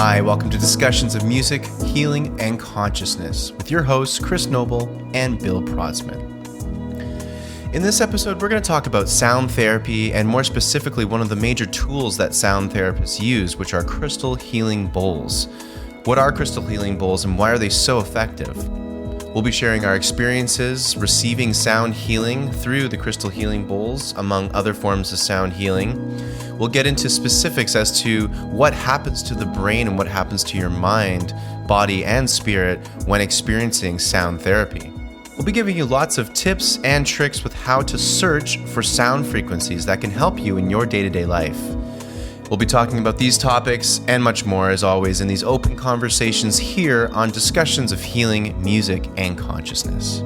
Hi, welcome to Discussions of Music, Healing, and Consciousness with your hosts, Chris Noble and Bill Protzmann. In this episode, we're going to talk about sound therapy and more specifically one of the major tools that sound therapists use, which are crystal healing bowls. What are crystal healing bowls and why are they so effective? We'll be sharing our experiences receiving sound healing through the crystal healing bowls, among other forms of sound healing. We'll get into specifics as to what happens to the brain and what happens to your mind, body, and spirit when experiencing sound therapy. We'll be giving you lots of tips and tricks with how to search for sound frequencies that can help you in your day-to-day life. We'll be talking about these topics and much more, as always, in these open conversations here on Discussions of Healing, Music, and Consciousness.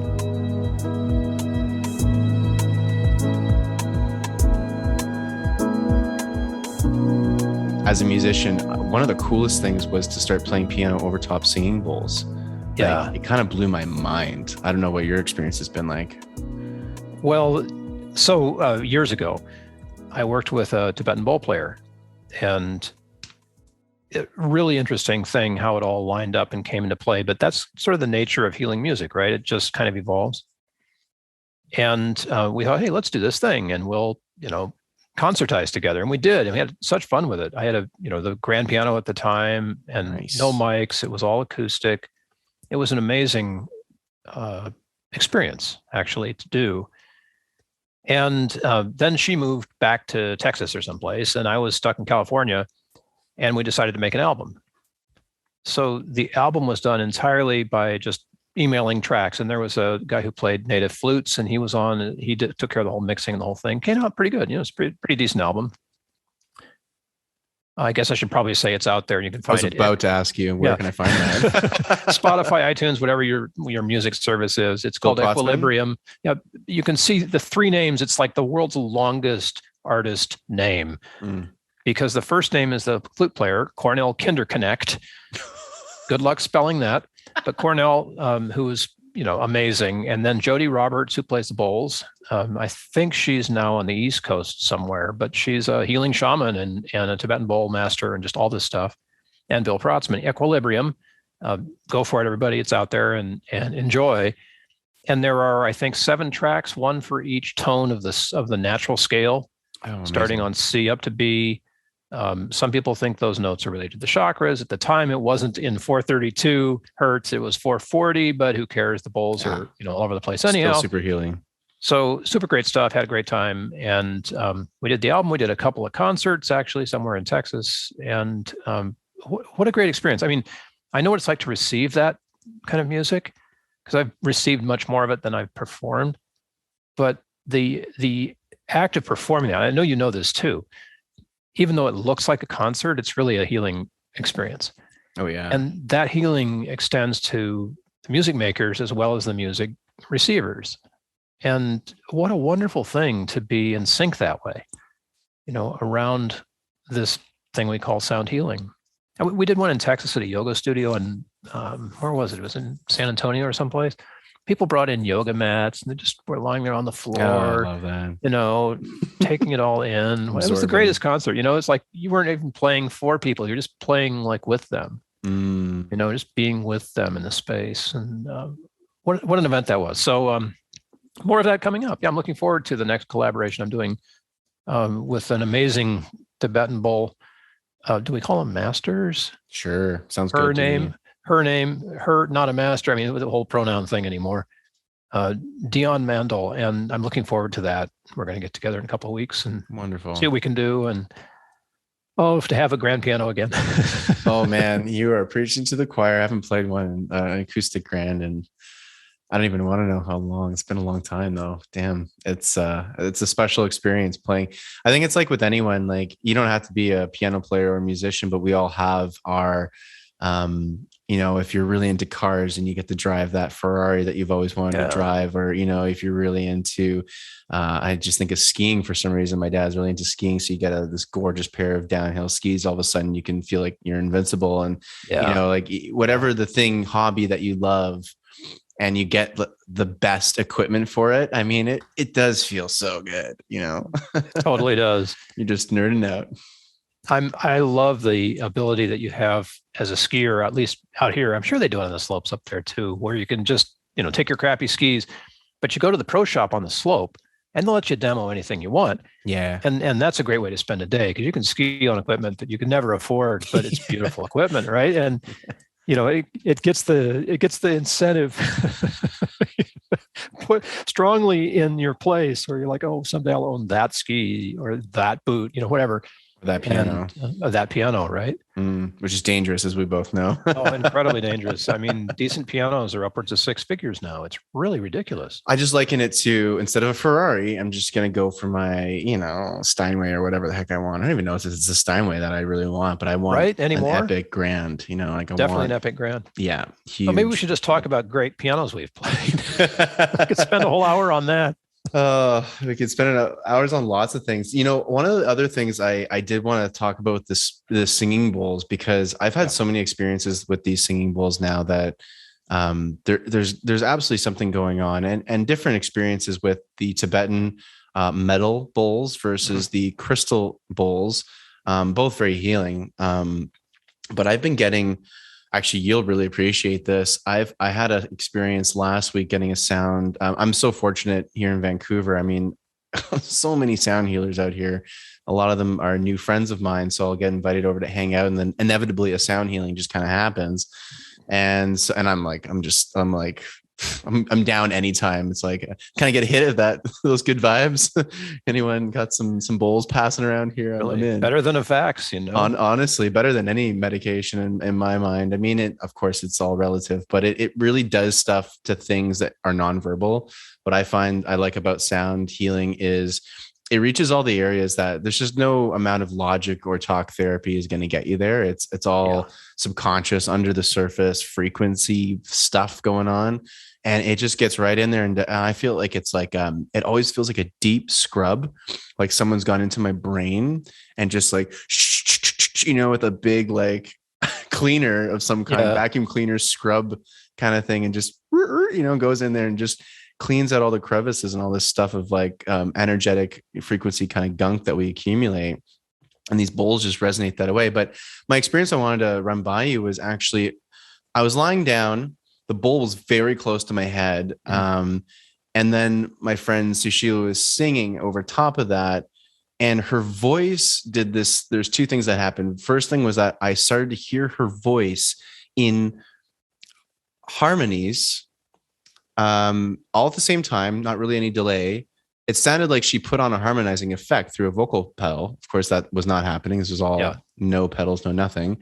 As a musician, one of the coolest things was to start playing piano over top singing bowls. Yeah. It kind of blew my mind. I don't know what your experience has been like. Well, so years ago, I worked with a Tibetan bowl player, and really interesting thing how it all lined up and came into play. But that's sort of the nature of healing music, right? It just kind of evolves. And we thought, hey, let's do this thing, and we'll, concertize together. And we did, and we had such fun with it. I had the grand piano at the time, and Nice. No mics. It was all acoustic. It was an amazing experience, actually, to do. And then she moved back to Texas or someplace, and I was stuck in California, and we decided to make an album. So the album was done entirely by just emailing tracks, and there was a guy who played native flutes, and he was on. He took care of the whole mixing and the whole thing. Came out pretty good. It's a pretty decent album. I guess I should probably say it's out there. You can find it. I was about to ask you, where can I find that? Spotify, iTunes, whatever your music service is. It's called Equilibrium. Yeah, you can see the three names. It's like the world's longest artist name, because the first name is the flute player, Cornell Kinderknecht. Good luck spelling that. But Cornell, who is amazing, and then Jody Roberts, who plays the bowls. I think she's now on the East Coast somewhere, but she's a healing shaman and a Tibetan bowl master and just all this stuff. And Bill Protzmann, Equilibrium. Go for it, everybody. It's out there and enjoy. And there are, I think, 7 tracks, one for each tone of the natural scale, starting on C up to B. Some people think those notes are related to the chakras. At the time, it wasn't in 432 hertz. It was 440, but who cares? The bowls are all over the place anyhow. Still super healing. So super great stuff. Had a great time. And we did the album. We did a couple of concerts, actually, somewhere in Texas. And what a great experience. I mean, I know what it's like to receive that kind of music, because I've received much more of it than I've performed. But the act of performing that, I know you know this too, even though it looks like a concert, it's really a healing experience. Oh, yeah. And that healing extends to the music makers as well as the music receivers. And what a wonderful thing to be in sync that way, around this thing we call sound healing. And we did one in Texas at a yoga studio, and where was it? It was in San Antonio or someplace. People brought in yoga mats, and they just were lying there on the floor, I love that. Taking it all in. It was the greatest concert. It's like you weren't even playing for people. You're just playing like with them, just being with them in the space. And what an event that was. So more of that coming up. Yeah, I'm looking forward to the next collaboration I'm doing with an amazing Tibetan bowl. Do we call them masters? Sure. Sounds good. Her name, not a master. I mean, the whole pronoun thing anymore. Dion Mandel, and I'm looking forward to that. We're going to get together in a couple of weeks and wonderful. See what we can do. And to have a grand piano again. Oh man, you are preaching to the choir. I haven't played one, an acoustic grand, and I don't even want to know how long. It's been a long time though. Damn, it's a special experience playing. I think it's like with anyone. Like you don't have to be a piano player or a musician, but we all have our if you're really into cars and you get to drive that Ferrari that you've always wanted to drive, or, if you're really into, I just think of skiing for some reason. My dad's really into skiing. So you get this gorgeous pair of downhill skis. All of a sudden you can feel like you're invincible and, like whatever the hobby that you love, and you get the best equipment for it. I mean, it does feel so good, Totally does. You're just nerding out. I love the ability that you have as a skier, at least out here. I'm sure they do it on the slopes up there too, where you can just, take your crappy skis, but you go to the pro shop on the slope and they'll let you demo anything you want. Yeah. And that's a great way to spend a day because you can ski on equipment that you can never afford, but it's beautiful equipment, right? And it gets the incentive put strongly in your place where you're like, oh, someday I'll own that ski or that boot, whatever. That piano. That piano, right? Which is dangerous, as we both know. Oh, incredibly dangerous. I mean, decent pianos are upwards of 6 figures now. It's really ridiculous. I just liken it to, instead of a Ferrari, I'm just going to go for my, Steinway or whatever the heck I want. I don't even know if it's a Steinway that I really want, but I want an epic grand, Definitely an epic grand. Yeah. Huge. Well, maybe we should just talk about great pianos we've played. I could spend a whole hour on that. We could spend hours on lots of things. One of the other things I did want to talk about the singing bowls, because I've had so many experiences with these singing bowls now that there's absolutely something going on, and different experiences with the Tibetan metal bowls versus the crystal bowls, both very healing. But I've been getting. Actually, you'll really appreciate this. I had an experience last week getting a sound. I'm so fortunate here in Vancouver. I mean, so many sound healers out here. A lot of them are new friends of mine. So I'll get invited over to hang out, and then inevitably a sound healing just kind of happens. And I'm down anytime. It's like, can I get a hit of those good vibes? Anyone got some bowls passing around here? Really? I'm in. Better than a Vax, Honestly, better than any medication in my mind. I mean, of course, it's all relative, but it really does stuff to things that are nonverbal. What I find I like about sound healing is it reaches all the areas that there's just no amount of logic or talk therapy is going to get you there. It's all subconscious, under the surface frequency stuff going on. And it just gets right in there. And I feel like it's like, it always feels like a deep scrub, like someone's gone into my brain and just like, with a big, like cleaner of some kind, vacuum cleaner scrub kind of thing. And just, goes in there and just cleans out all the crevices and all this stuff of like energetic frequency kind of gunk that we accumulate. And these bowls just resonate that away. But my experience I wanted to run by you was actually, I was lying down, the bowl was very close to my head. And then my friend Sushila was singing over top of that. And her voice did this. There's two things that happened. First thing was that I started to hear her voice in harmonies all at the same time, not really any delay. It sounded like she put on a harmonizing effect through a vocal pedal. Of course, that was not happening. This was all no pedals, no nothing.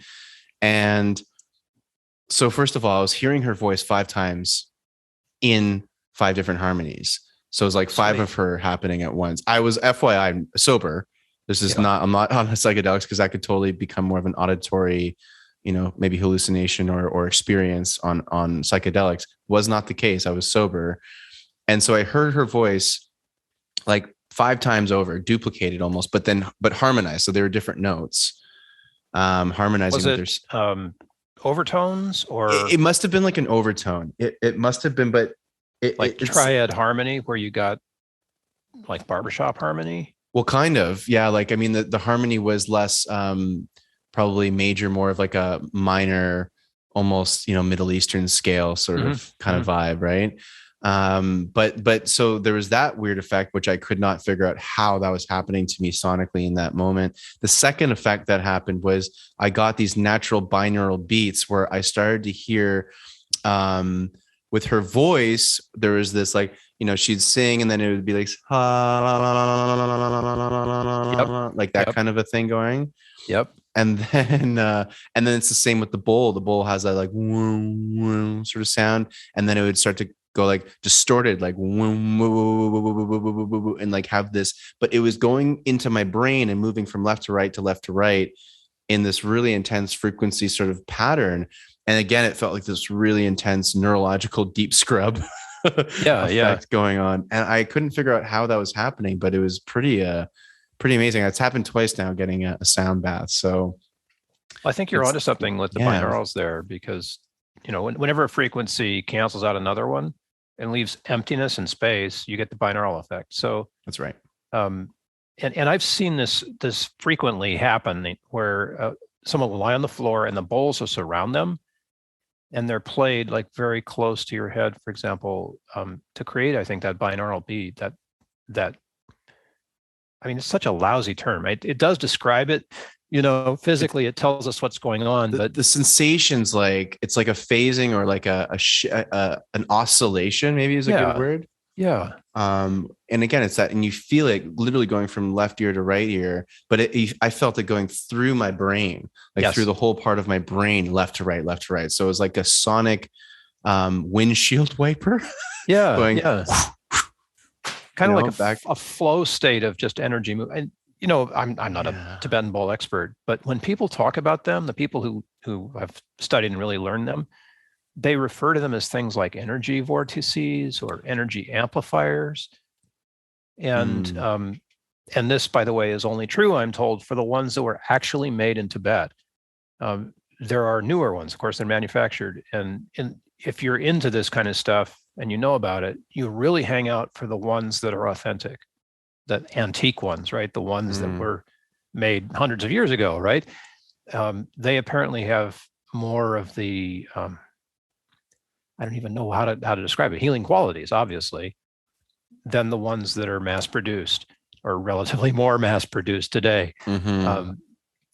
And so first of all, I was hearing her voice 5 times in 5 different harmonies. So it was like 5 of her happening at once. I was, FYI, sober. This is not, I'm not on psychedelics, because that could totally become more of an auditory, maybe hallucination or experience on psychedelics. Was not the case. I was sober. And so I heard her voice like 5 times over, duplicated almost, but harmonized. So they were different notes. Harmonizing. Was it overtones, or it must have been like an overtone. It must have been, but it's triad harmony, where you got like barbershop harmony. Well, kind of, yeah. Like, I mean, the harmony was less probably major, more of like a minor, almost Middle Eastern scale sort of kind of vibe, right? But so there was that weird effect, which I could not figure out how that was happening to me sonically in that moment. The second effect that happened was I got these natural binaural beats where I started to hear, with her voice, there was this like, she'd sing and then it would be like, like that kind of a thing going. Yep. And then it's the same with the bowl. The bowl has that like sort of sound, and then it would start to go like distorted, like and like have this, but it was going into my brain and moving from left to right to left to right in this really intense frequency sort of pattern. And again, it felt like this really intense neurological deep scrub going on. And I couldn't figure out how that was happening, but it was pretty amazing. It's happened twice now, getting a sound bath. So I think you're onto something with the binaurals there, because whenever a frequency cancels out another one and leaves emptiness and space, you get the binaural effect. So that's right. and I've seen this frequently happen where someone will lie on the floor and the bowls will surround them, and they're played like very close to your head, for example, to create, I think, that binaural beat. That I mean, it's such a lousy term. It does describe it, physically. It tells us what's going on, but the sensations, like it's like a phasing or like an oscillation, maybe is a good word. Yeah. And again, it's that, and you feel it literally going from left ear to right ear, but I felt it going through my brain, like through the whole part of my brain, left to right, left to right. So it was like a sonic windshield wiper. Yeah. going, yeah. Kind of like a flow state of just energy move. And, I'm not a Tibetan bowl expert, but when people talk about them, the people who have studied and really learned them, they refer to them as things like energy vortices or energy amplifiers. And this, by the way, is only true, I'm told, for the ones that were actually made in Tibet. There are newer ones, of course, they're manufactured. And if you're into this kind of stuff and you know about it, you really hang out for the ones that are authentic, the antique ones, right? The ones that were made hundreds of years ago, right? They apparently have more of the I don't even know how to describe it, healing qualities, obviously, than the ones that are mass produced or relatively more mass produced today. And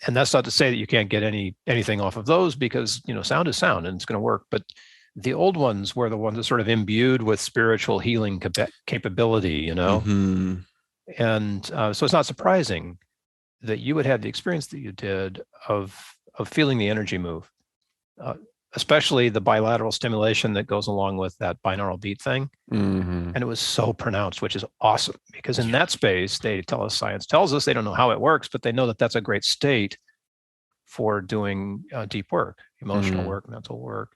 that's not to say that you can't get anything off of those, because sound is sound and it's going to work. But the old ones were the ones that sort of imbued with spiritual healing capability, And so it's not surprising that you would have the experience that you did of feeling the energy move. Especially the bilateral stimulation that goes along with that binaural beat thing. And it was so pronounced, which is awesome, because in that space, they tell us, science tells us, they don't know how it works, but they know that that's a great state for doing deep work, emotional work, mental work.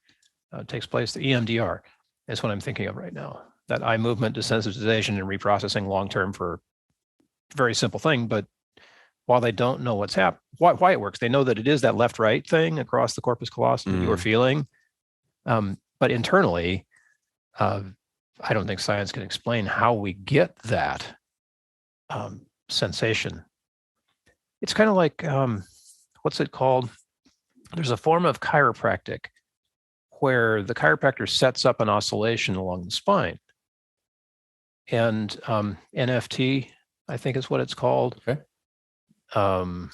Takes place. The EMDR is what I'm thinking of right now. That eye movement desensitization and reprocessing long-term for a very simple thing, but while they don't know why it works, they know that it is that left-right thing across the corpus callosum that you are feeling. But internally, I don't think science can explain how we get that sensation. It's kind of like, what's it called? There's a form of chiropractic where the chiropractor sets up an oscillation along the spine. And NFT, I think is what it's called. Okay. Don't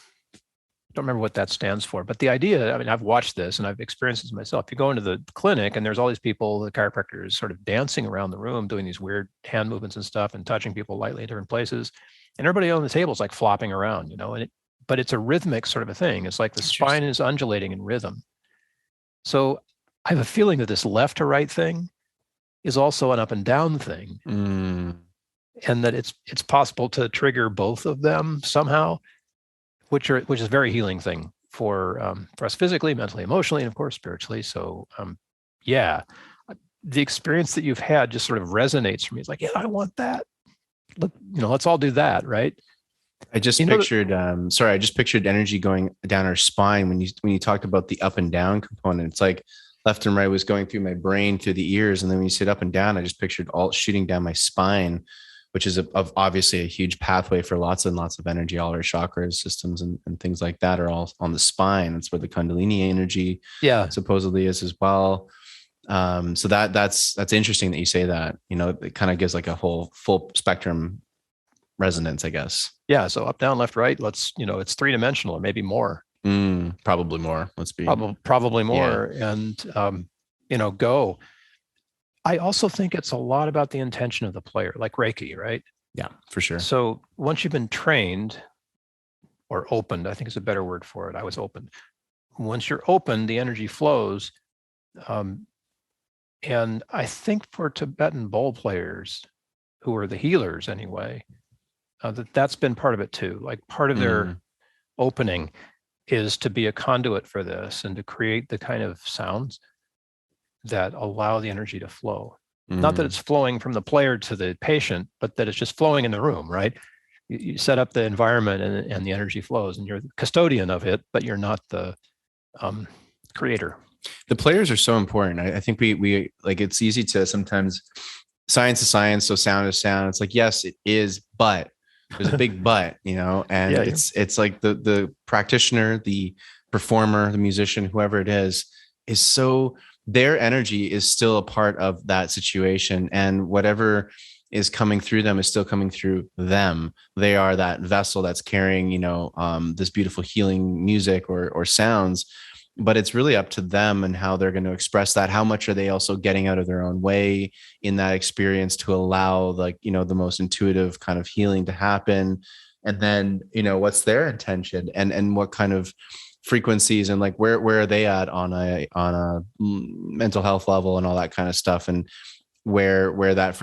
remember what that stands for, but the idea, I mean, I've watched this and I've experienced this myself. You go into the clinic and there's all these people, the chiropractor is sort of dancing around the room, doing these weird hand movements and stuff and touching people lightly in different places. And everybody on the table is like flopping around, but it's a rhythmic sort of a thing. It's like the spine is undulating in rhythm. So I have a feeling that this left to right thing is also an up and down thing. And that it's possible to trigger both of them somehow, which is a very healing thing for us physically, mentally, emotionally, and of course spiritually. So the experience that you've had just sort of resonates for me. It's like, yeah, I want that. Look, let's all do that, right? I just pictured I just pictured energy going down our spine when you talked about the up and down component. It's like left and right was going through my brain, through the ears, and then when you said up and down, I just pictured all shooting down my spine, which is obviously a huge pathway for lots and lots of energy. All our chakras, systems, and things like that are all on the spine. That's where the Kundalini energy supposedly is as well. So that's interesting that you say that. It kind of gives like a whole full spectrum resonance, I guess. Yeah. So up, down, left, right. Let's, it's 3-dimensional or maybe more. Probably more. Let's be probably more. Yeah. And go. I also think it's a lot about the intention of the player, like Reiki, right? Yeah, for sure. So once you've been trained or opened, I think is a better word for it. I was opened. Once you're open, the energy flows. And I think for Tibetan bowl players, who are the healers anyway, that's been part of it too. Like part of their opening is to be a conduit for this and to create the kind of sounds that allow the energy to flow. Not that it's flowing from the player to the patient, but that it's just flowing in the room, right? You set up the environment and the energy flows, and you're the custodian of it, but you're not the creator. The players are so important. I think we like, it's easy to sometimes, science is science, so sound is sound. It's like, yes, it is, but There's a big but, and Yeah, it's like the practitioner, the performer, the musician, whoever it is so their energy is still a part of that situation, and whatever is coming through them is still coming through them. They are that vessel that's carrying, this beautiful healing music or sounds, but it's really up to them and how they're going to express that. How much are they also getting out of their own way in that experience to allow, like, the most intuitive kind of healing to happen? And then, what's their intention, and what kind of frequencies, and like where are they at on a mental health level and all that kind of stuff, and where that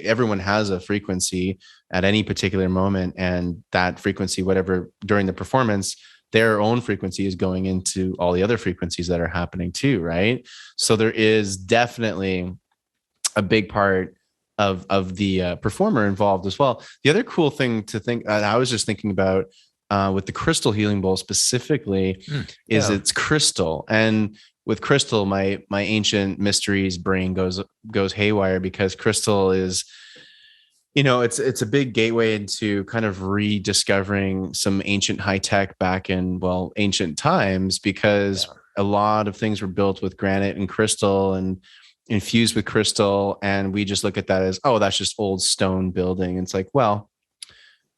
everyone has a frequency at any particular moment, and that frequency, whatever during the performance, their own frequency is going into all the other frequencies that are happening too, right? So there is definitely a big part of the performer involved as well. The other cool thing to think, I was just thinking about with the crystal healing bowl specifically, is it's crystal. And with crystal, my ancient mysteries brain goes haywire, because crystal is, it's a big gateway into kind of rediscovering some ancient high tech back in, ancient times, because a lot of things were built with granite and crystal and infused with crystal. And we just look at that as, oh, that's just old stone building. And it's like, well,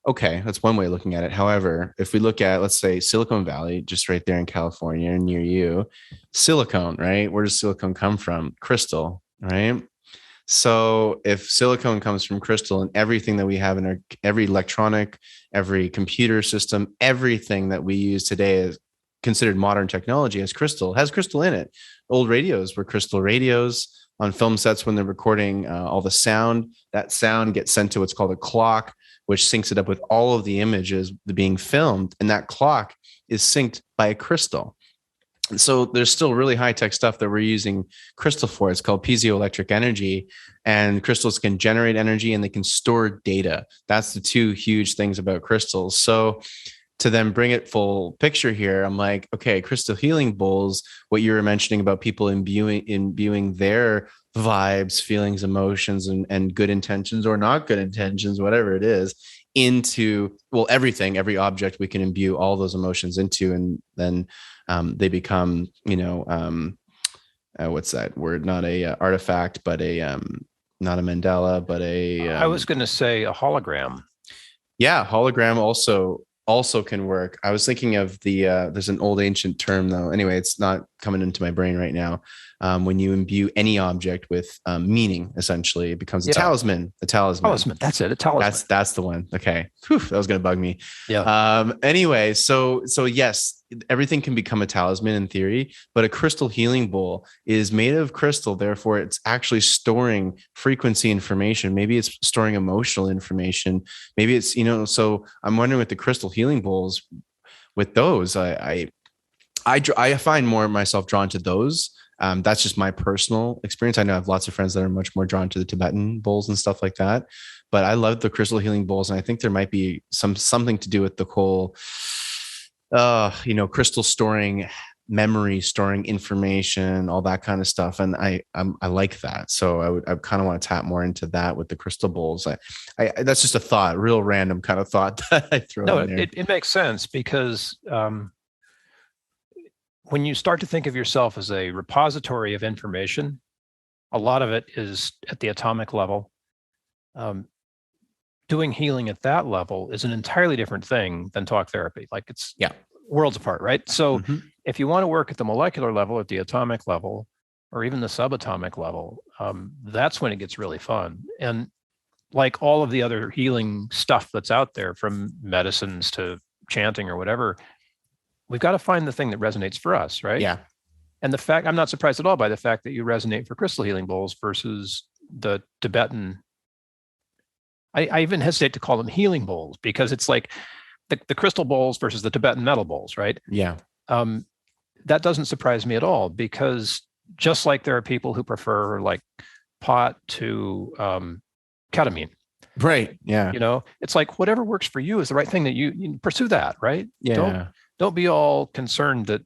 okay, that's one way of looking at it. However, if we look at, let's say, Silicon Valley, just right there in California near you, silicone, right? Where does silicone come from? Crystal, right? So if silicone comes from crystal, and everything that we have in every electronic, every computer system, everything that we use today is considered modern technology, has crystal in it. Old radios were crystal radios. On film sets, when they're recording all the sound, that sound gets sent to what's called a clock, which syncs it up with all of the images being filmed. And that clock is synced by a crystal. So there's still really high tech stuff that we're using crystal for. It's called piezoelectric energy, and crystals can generate energy and they can store data. That's the two huge things about crystals. So to then bring it full picture here, I'm like, okay, crystal healing bowls, what you were mentioning about people imbuing their vibes, feelings, emotions, and good intentions or not good intentions, whatever it is, into, everything, every object we can imbue all those emotions into, and then they become, what's that word? Not a artifact, but not a mandala, but I was going to say a hologram. Yeah, hologram also can work. I was thinking of there's an old ancient term though. Anyway, it's not coming into my brain right now. When you imbue any object with meaning, essentially, it becomes a talisman. A talisman. Talisman. That's it. A talisman. That's the one. Okay. Whew, that was going to bug me. Yeah. Anyway, so yes, everything can become a talisman in theory, but a crystal healing bowl is made of crystal. Therefore, it's actually storing frequency information. Maybe it's storing emotional information. Maybe it's, so I'm wondering with the crystal healing bowls, with those, I find more myself drawn to those. That's just my personal experience. I know I have lots of friends that are much more drawn to the Tibetan bowls and stuff like that, but I love the crystal healing bowls. And I think there might be something to do with the whole, crystal storing memory, storing information, all that kind of stuff. And I like that. So I kind of want to tap more into that with the crystal bowls. I that's just a thought, real random kind of thought that I throw in there. It makes sense because, when you start to think of yourself as a repository of information, a lot of it is at the atomic level. Doing healing at that level is an entirely different thing than talk therapy. Like it's worlds apart, right? So if you want to work at the molecular level, at the atomic level, or even the subatomic level, that's when it gets really fun. And like all of the other healing stuff that's out there, from medicines to chanting or whatever, we've got to find the thing that resonates for us, right? Yeah. And I'm not surprised at all by the fact that you resonate for crystal healing bowls versus the Tibetan. I even hesitate to call them healing bowls, because it's like the crystal bowls versus the Tibetan metal bowls, right? Yeah. That doesn't surprise me at all, because just like there are people who prefer like pot to ketamine. Right. Yeah. It's like whatever works for you is the right thing, that you pursue that, right? Yeah. Don't be all concerned that,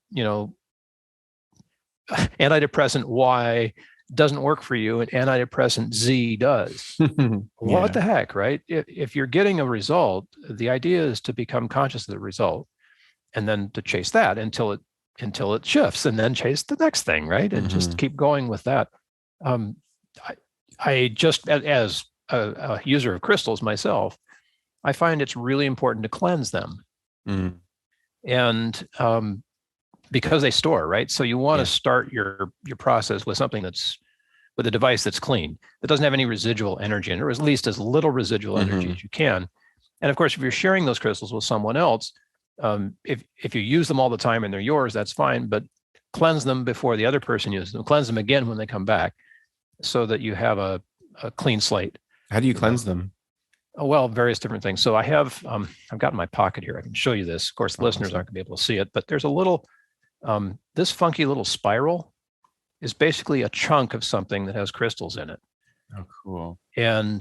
antidepressant Y doesn't work for you and antidepressant Z does. What the heck, right? If you're getting a result, the idea is to become conscious of the result and then to chase that until it shifts, and then chase the next thing, right? And just keep going with that. I just, as a user of crystals myself, I find it's really important to cleanse them. And because they store, right? So you want to start your process with something with a device that's clean, that doesn't have any residual energy in it, or at least as little residual energy as you can. And of course, if you're sharing those crystals with someone else, if you use them all the time and they're yours, that's fine, but cleanse them before the other person uses them. Cleanse them again when they come back, so that you have a clean slate. How do you cleanse them? Oh, well, various different things. So I've got in my pocket here, I can show you this. Of course, the listeners aren't going to be able to see it, but there's a little, this funky little spiral is basically a chunk of something that has crystals in it. Oh, cool. And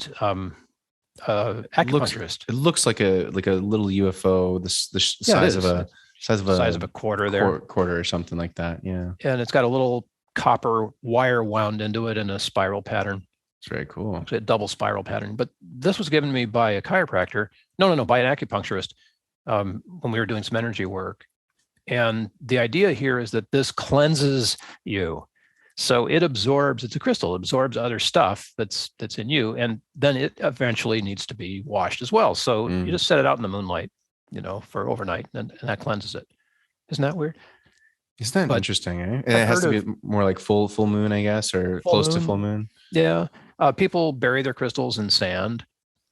acupuncturist. It looks like a little UFO, the size of a quarter there. Quarter or something like that. Yeah. And it's got a little copper wire wound into it in a spiral pattern. It's very cool. It's a double spiral pattern. But this was given to me by a chiropractor. No, by an acupuncturist when we were doing some energy work. And the idea here is that this cleanses you. So it's a crystal, absorbs other stuff that's in you, and then it eventually needs to be washed as well. So you just set it out in the moonlight, for overnight, and that cleanses it. Isn't that weird? Isn't that interesting? Eh? And it has to be more like full moon, I guess, or close to full moon. Yeah, people bury their crystals in sand.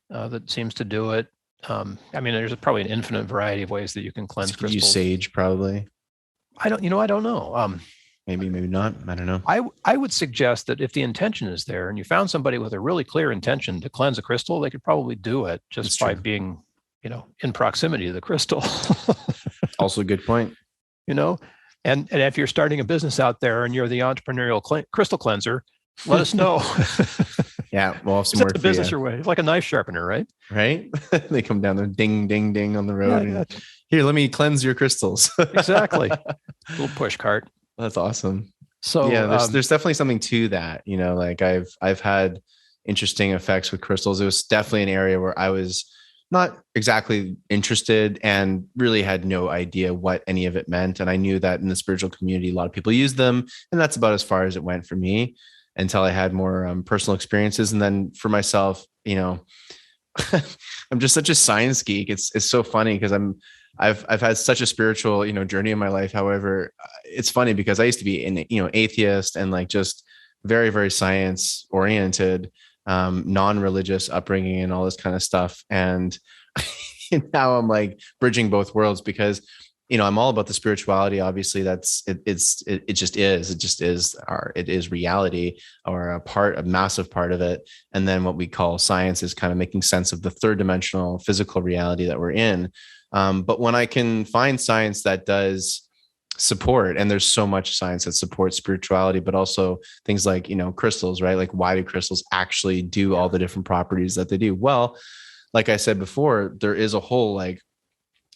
That seems to do it. There's probably an infinite variety of ways that you can cleanse crystals. Use sage, probably. I don't know. Maybe not. I don't know. I would suggest that if the intention is there and you found somebody with a really clear intention to cleanse a crystal, they could probably do it just by being, in proximity to the crystal. Also a good point. And if you're starting a business out there and you're the entrepreneurial crystal cleanser, let us know. Yeah, we'll have some work the business your way. It's like a knife sharpener, right? Right? They come down there, ding, ding, ding on the road. Yeah. Here, let me cleanse your crystals. Exactly. Little push cart. That's awesome. So yeah, there's definitely something to that. Like I've had interesting effects with crystals. It was definitely an area where I was not exactly interested and really had no idea what any of it meant. And I knew that in the spiritual community, a lot of people use them, and that's about as far as it went for me until I had more personal experiences. And then for myself, I'm just such a science geek. It's so funny because I've had such a spiritual, journey in my life. However, it's funny because I used to be an, atheist and like just very, very science oriented, non-religious upbringing and all this kind of stuff. And now I'm like bridging both worlds because, I'm all about the spirituality. Obviously it just is reality, or a massive part of it. And then what we call science is kind of making sense of the third dimensional physical reality that we're in. But when I can find science that does support, and there's so much science that supports spirituality, but also things like, crystals, right? Like why do crystals actually do all the different properties that they do? Well, like I said before, there is a whole,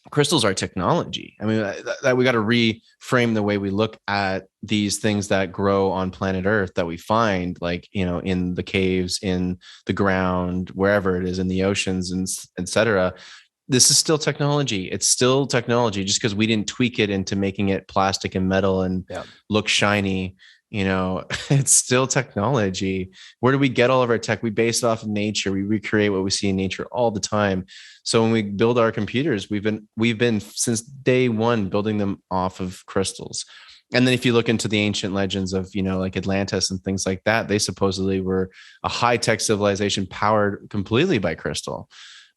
crystals are technology. I mean, that we got to reframe the way we look at these things that grow on planet Earth that we find, in the caves, in the ground, wherever it is, in the oceans, and et cetera. This is still technology. It's still technology, just because we didn't tweak it into making it plastic and metal and look shiny. It's still technology. Where do we get all of our tech? We base it off of nature. We recreate what we see in nature all the time. So when we build our computers, we've been since day one building them off of crystals. And then if you look into the ancient legends of, like Atlantis and things like that, they supposedly were a high-tech civilization powered completely by crystal.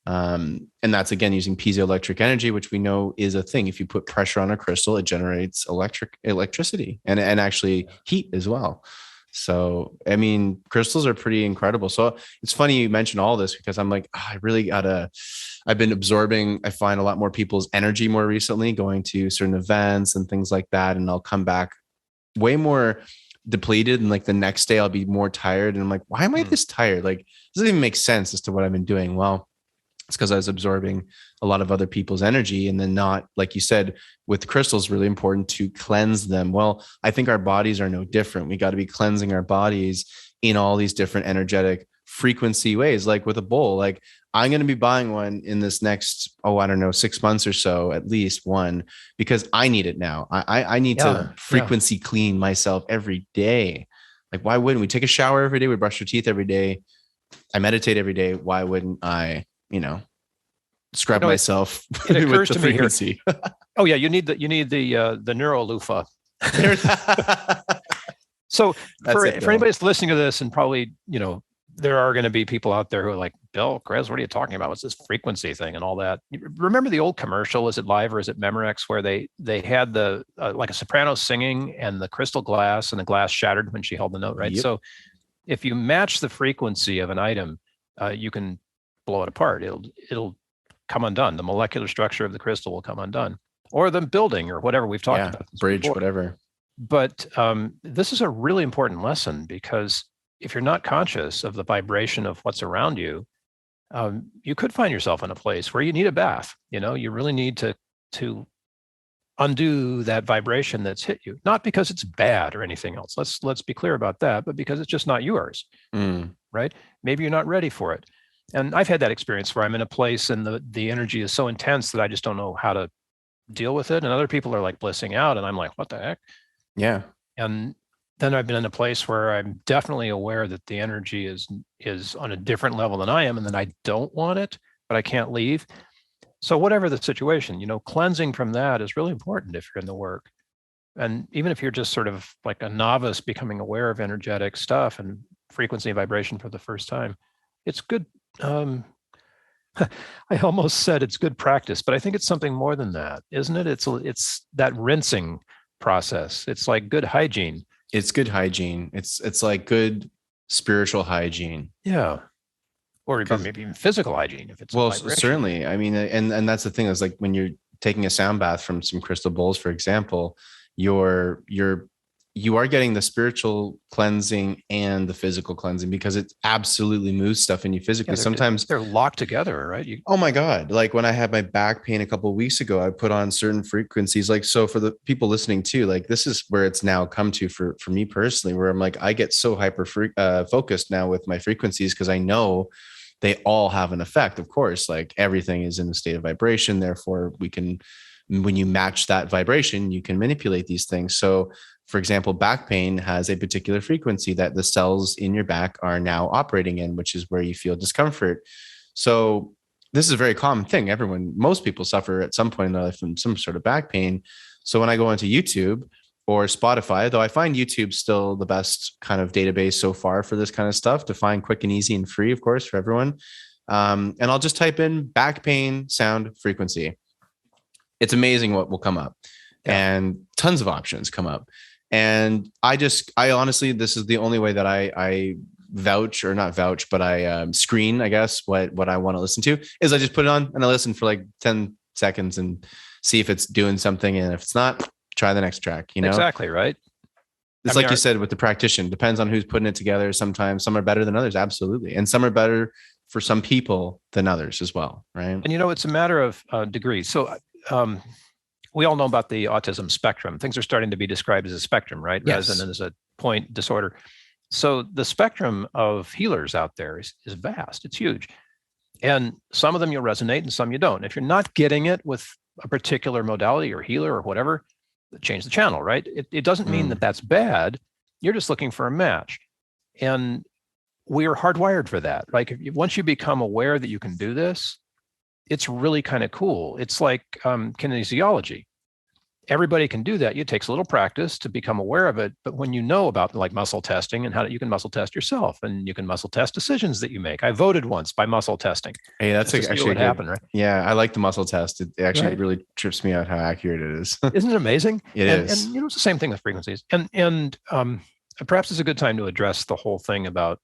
And that's, again, using piezoelectric energy, which we know is a thing. If you put pressure on a crystal, it generates electricity and actually heat as well. So, crystals are pretty incredible. So it's funny you mentioned all this because I'm like, I've been absorbing, I find a lot more people's energy more recently, going to certain events and things like that. And I'll come back way more depleted. And the next day I'll be more tired. And I'm like, why am I this tired? It doesn't even make sense as to what I've been doing. Well, it's because I was absorbing a lot of other people's energy, and then not, like you said, with crystals, really important to cleanse them. Well, I think our bodies are no different. We got to be cleansing our bodies in all these different energetic frequency ways. Like with a bowl, like I'm going to be buying one in this next, I don't know, 6 months or so, at least one, because I need it now. I need to frequency clean myself every day. Like, why wouldn't we take a shower every day? We brush our teeth every day. I meditate every day. Why wouldn't I, scrub myself it occurs with the to me frequency? Here. Oh yeah. You need the neuro loofah. So for anybody that's listening to this, and probably, there are going to be people out there who are like, Bill, Chris, what are you talking about? What's this frequency thing and all that? Remember the old commercial? Is it Live or is it Memorex, where they had the like a soprano singing and the crystal glass, and the glass shattered when she held the note, right? Yep. So if you match the frequency of an item, you can blow it apart. It'll come undone. The molecular structure of the crystal will come undone, or the building, or whatever we've talked about. Bridge, before. Whatever. But this is a really important lesson, because if you're not conscious of the vibration of what's around you, you could find yourself in a place where you need a bath. You really need to undo that vibration that's hit you, not because it's bad or anything else. Let's be clear about that, but because it's just not yours, right? Maybe you're not ready for it. And I've had that experience where I'm in a place and the energy is so intense that I just don't know how to deal with it. And other people are like blissing out, and I'm like, what the heck? Yeah. And then I've been in a place where I'm definitely aware that the energy is on a different level than I am, and then I don't want it, but I can't leave. So whatever the situation, cleansing from that is really important if you're in the work. And even if you're just sort of like a novice becoming aware of energetic stuff and frequency and vibration for the first time, it's good. I almost said it's good practice, but I think it's something more than that, isn't it? It's that rinsing process. It's like good hygiene. It's good hygiene. It's like good spiritual hygiene. Yeah. Or maybe even physical hygiene if it's certainly. I mean, and that's the thing, is like when you're taking a sound bath from some crystal bowls, for example, you are getting the spiritual cleansing and the physical cleansing, because it absolutely moves stuff in you physically. Sometimes they're locked together, right? Oh my God. Like when I had my back pain a couple of weeks ago, I put on certain frequencies. Like, so for the people listening too, like this is where it's now come to for me personally, where I'm like, I get so hyper focused now with my frequencies, because I know they all have an effect. Of course, like everything is in a state of vibration. Therefore, when you match that vibration, you can manipulate these things. So for example, back pain has a particular frequency that the cells in your back are now operating in, which is where you feel discomfort. So this is a very common thing. Most people suffer at some point in their life from some sort of back pain. So when I go onto YouTube or Spotify, though I find YouTube still the best kind of database so far for this kind of stuff, to find quick and easy and free, of course, for everyone. And I'll just type in back pain sound frequency. It's amazing what will come up, and tons of options come up. And I honestly, this is the only way that I vouch, or not vouch, but I screen, I guess, what I want to listen to, is I just put it on and I listen for like 10 seconds and see if it's doing something. And if it's not, try the next track, Exactly. Right. It's you said with the practitioner, depends on who's putting it together. Sometimes some are better than others. Absolutely. And some are better for some people than others as well. Right. And, it's a matter of degrees. So, we all know about the autism spectrum. Things are starting to be described as a spectrum, right? Yes. Rather than as a point disorder. So the spectrum of healers out there is vast. It's huge. And some of them you'll resonate and some you don't. If you're not getting it with a particular modality or healer or whatever, change the channel, right? It doesn't mean that that's bad. You're just looking for a match. And we are hardwired for that. Like once you become aware that you can do this, it's really kind of cool. It's like kinesiology. Everybody can do that. It takes a little practice to become aware of it. But when you know about like muscle testing and how you can muscle test yourself, and you can muscle test decisions that you make. I voted once by muscle testing. Hey, that's actually what happened, right? Yeah, I like the muscle test. It actually really trips me out how accurate it is. Isn't it amazing? It is. And it's the same thing with frequencies. And perhaps it's a good time to address the whole thing about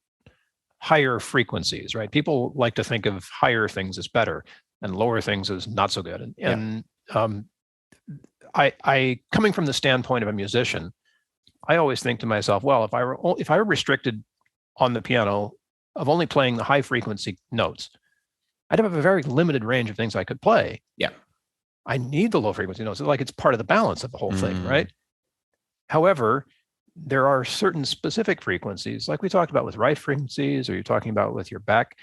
higher frequencies, right? People like to think of higher things as better and lower things as not so good. I coming from the standpoint of a musician, I always think to myself, well, if I were restricted on the piano of only playing the high frequency notes, I'd have a very limited range of things I could play. Yeah. I need the low frequency notes. Like it's part of the balance of the whole thing, right? However, there are certain specific frequencies, like we talked about with right frequencies, or you're talking about with your back,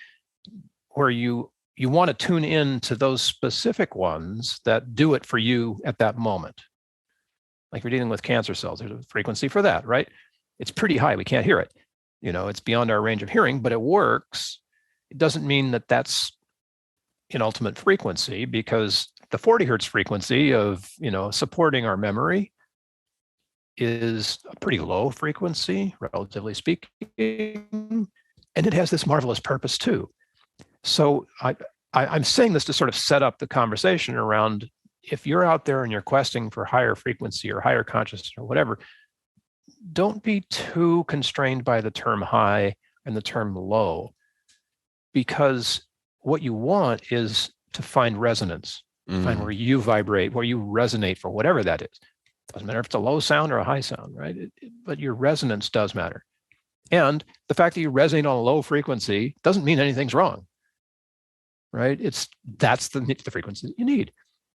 where you want to tune in to those specific ones that do it for you at that moment. Like if you're dealing with cancer cells, there's a frequency for that, right? It's pretty high. We can't hear it. It's beyond our range of hearing, but it works. It doesn't mean that that's an ultimate frequency, because the 40 hertz frequency of, supporting our memory is a pretty low frequency, relatively speaking. And it has this marvelous purpose too. So I'm saying this to sort of set up the conversation around, if you're out there and you're questing for higher frequency or higher consciousness or whatever, don't be too constrained by the term high and the term low, because what you want is to find resonance, find where you vibrate, where you resonate for whatever that is. Doesn't matter if it's a low sound or a high sound, right? But your resonance does matter. And the fact that you resonate on a low frequency doesn't mean anything's wrong, right? That's the frequency that you need.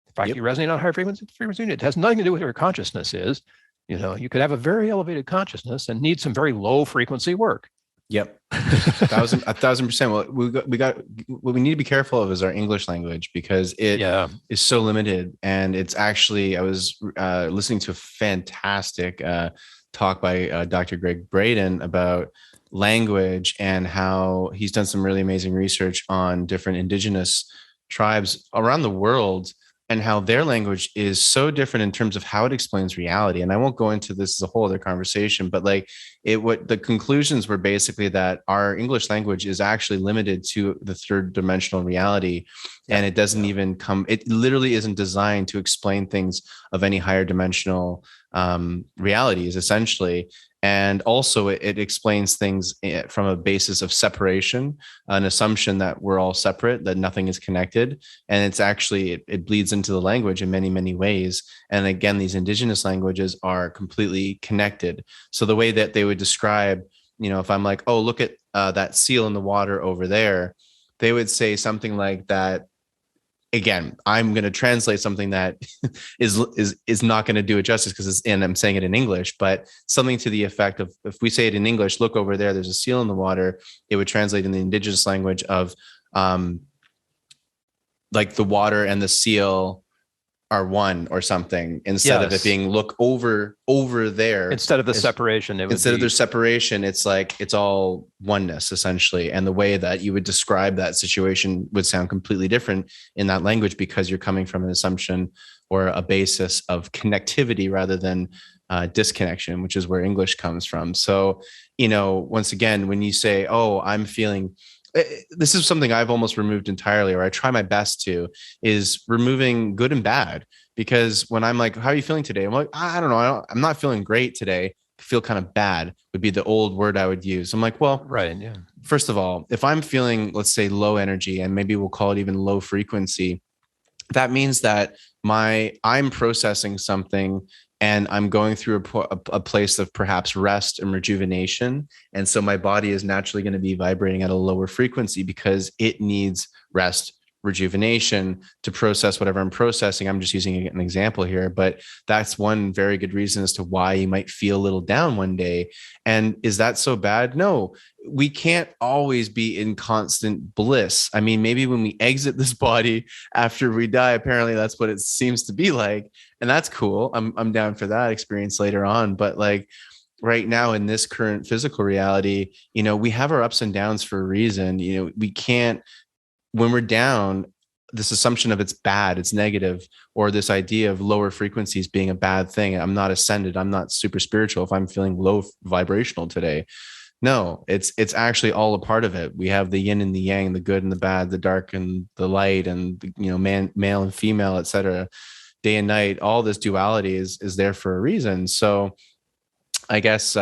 The fact that you resonate on a higher frequency, you need. It has nothing to do with what your consciousness is. You could have a very elevated consciousness and need some very low frequency work. Yep. 1,000%. Well, what we need to be careful of is our English language, because it is so limited. And it's actually, I was listening to a fantastic talk by Dr. Greg Braden about language and how he's done some really amazing research on different indigenous tribes around the world, and how their language is so different in terms of how it explains reality. And I won't go into this as a whole other conversation, but what the conclusions were basically that our English language is actually limited to the third dimensional reality. And it doesn't even it literally isn't designed to explain things of any higher dimensional realities, essentially. And also it explains things from a basis of separation, an assumption that we're all separate, that nothing is connected. And it's actually, it bleeds into the language in many, many ways. And again, these indigenous languages are completely connected. So the way that they would describe, if I'm like, oh, look at that seal in the water over there, they would say something like that. Again, I'm going to translate something that is not going to do it justice, and I'm saying it in English, but something to the effect of, if we say it in English, look over there, there's a seal in the water, it would translate in the indigenous language of like the water and the seal are one or something, instead of it being look over there. Instead of the separation, of their separation, it's like it's all oneness essentially. And the way that you would describe that situation would sound completely different in that language, because you're coming from an assumption or a basis of connectivity rather than disconnection, which is where English comes from. So, once again, when you say, oh, I'm feeling, this is something I've almost removed entirely, or I try my best to, is removing good and bad. Because when I'm like, how are you feeling today? I'm like, I don't know. I'm not feeling great today. I feel kind of bad would be the old word I would use. I'm like, well, right. Yeah. First of all, if I'm feeling, let's say, low energy, and maybe we'll call it even low frequency, that means that I'm processing something, and I'm going through a place of perhaps rest and rejuvenation. And so my body is naturally going to be vibrating at a lower frequency because it needs rest, rejuvenation to process whatever I'm processing. I'm just using an example here, but that's one very good reason as to why you might feel a little down one day. And is that so bad? No, we can't always be in constant bliss. I mean, maybe when we exit this body after we die, apparently that's what it seems to be like. And that's cool. I'm down for that experience later on. But like right now in this current physical reality, we have our ups and downs for a reason. We can't, when we're down, this assumption of it's bad, it's negative, or this idea of lower frequencies being a bad thing. I'm not ascended. I'm not super spiritual if I'm feeling low vibrational today. No, it's actually all a part of it. We have the yin and the yang, the good and the bad, the dark and the light, and male and female, etc. Day and night. All this duality is there for a reason. So, I guess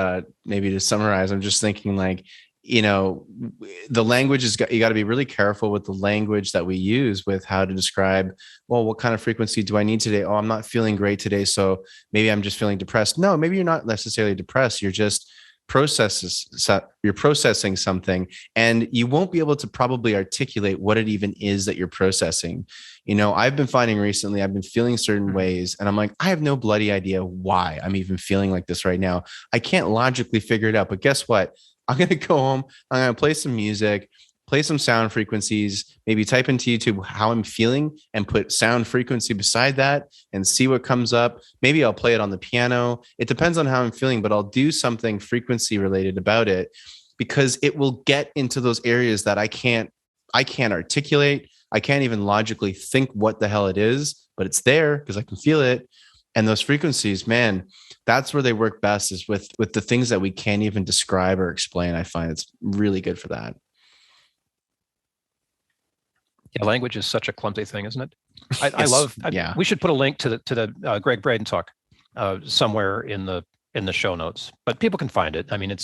maybe to summarize, I'm just thinking like, the language you got to be really careful with the language that we use with how to describe, well, what kind of frequency do I need today? Oh, I'm not feeling great today, so maybe I'm just feeling depressed. No, maybe you're not necessarily depressed. You're just you're processing something, and you won't be able to probably articulate what it even is that you're processing. I've been finding recently, I've been feeling certain ways, and I'm like, I have no bloody idea why I'm even feeling like this right now. I can't logically figure it out, but guess what? I'm going to go home. I'm going to play some music, play some sound frequencies, maybe type into YouTube how I'm feeling and put sound frequency beside that and see what comes up. Maybe I'll play it on the piano. It depends on how I'm feeling, but I'll do something frequency related about it, because it will get into those areas that I can't articulate. I can't even logically think what the hell it is, but it's there because I can feel it. And those frequencies, man, that's where they work best, is with the things that we can't even describe or explain. I find it's really good for that. Yeah, language is such a clumsy thing, isn't it? We should put a link to the Greg Braden talk somewhere in the show notes, but people can find it. I mean,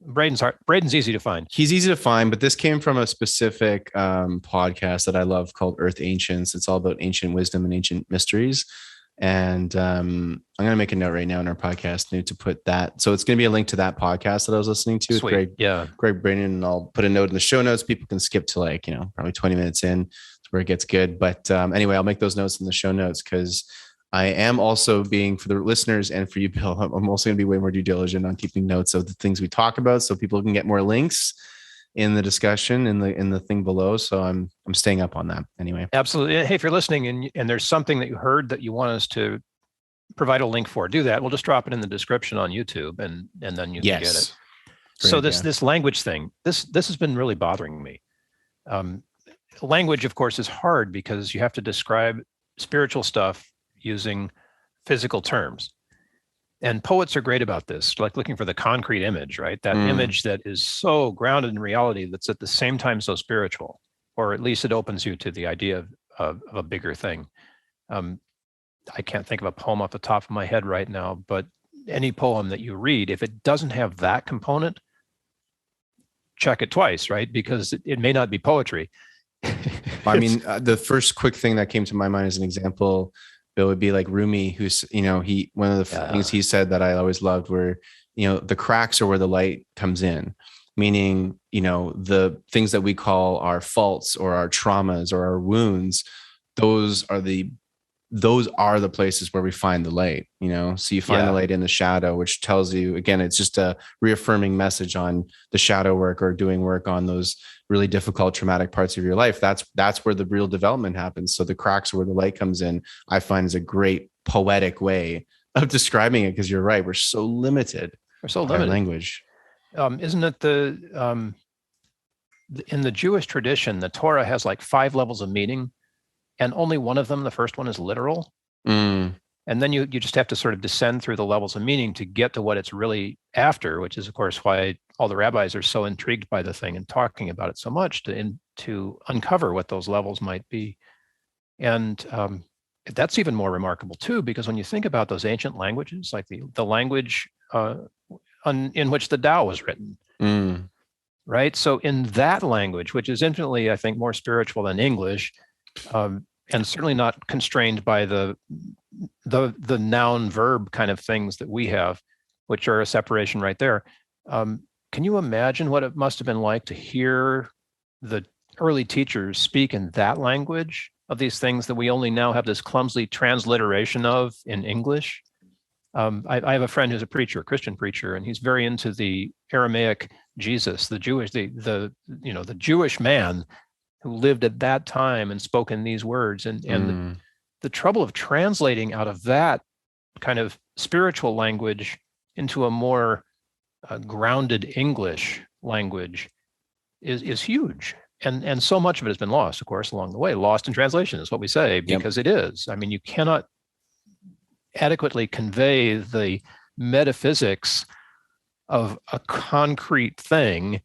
Braden's easy to find. He's easy to find, but this came from a specific podcast that I love called Earth Ancients. It's all about ancient wisdom and ancient mysteries. And I'm going to make a note right now in our podcast to put that. So it's going to be a link to that podcast that I was listening to. Sweet. Greg Braden, and I'll put a note in the show notes. People can skip to probably 20 minutes in. That's where it gets good. But anyway, I'll make those notes in the show notes, because I am also being, for the listeners and for you, Bill, I'm also going to be way more due diligent on keeping notes of the things we talk about, so people can get more links in the discussion in the thing below. So I'm staying up on that anyway. Absolutely. Hey, if you're listening and there's something that you heard that you want us to provide a link for, do that. We'll just drop it in the description on YouTube, and then you can get it. Great, so this language thing, this has been really bothering me. Language, of course, is hard because you have to describe spiritual stuff using physical terms. And poets are great about this, like looking for the concrete image, right? That image that is so grounded in reality that's at the same time so spiritual, or at least it opens you to the idea of a bigger thing. I can't think of a poem off the top of my head right now, but any poem that you read, if it doesn't have that component, check it twice, right? Because it may not be poetry. I mean, the first quick thing that came to my mind as an example, Bill, would be like Rumi, who's, one of the things he said that I always loved were, the cracks are where the light comes in, meaning, the things that we call our faults or our traumas or our wounds, those are the places where we find the light, so you find the light in the shadow, which tells you, again, it's just a reaffirming message on the shadow work or doing work on those really difficult, traumatic parts of your life. That's where the real development happens. So the cracks are where the light comes in, I find, is a great poetic way of describing it, because you're right. We're so limited. By language. Isn't it in the Jewish tradition, the Torah has like 5 levels of meaning, and only one of them, the first one, is literal. And then you just have to sort of descend through the levels of meaning to get to what it's really after, which is, of course, why all the rabbis are so intrigued by the thing and talking about it so much, to uncover what those levels might be. And that's even more remarkable, too, because when you think about those ancient languages, like the language in which the Tao was written, right? So in that language, which is infinitely, I think, more spiritual than English, and certainly not constrained by the noun verb kind of things that we have, which are a separation right there. Can you imagine what it must have been like to hear the early teachers speak in that language of these things that we only now have this clumsy transliteration of in English? I have a friend who's a preacher, a Christian preacher, and he's very into the Aramaic Jesus, the Jewish man who lived at that time and spoke in these words. And the trouble of translating out of that kind of spiritual language into a more grounded English language is huge. And so much of it has been lost, of course, along the way. Lost in translation is what we say, because it is. I mean, you cannot adequately convey the metaphysics of a concrete thing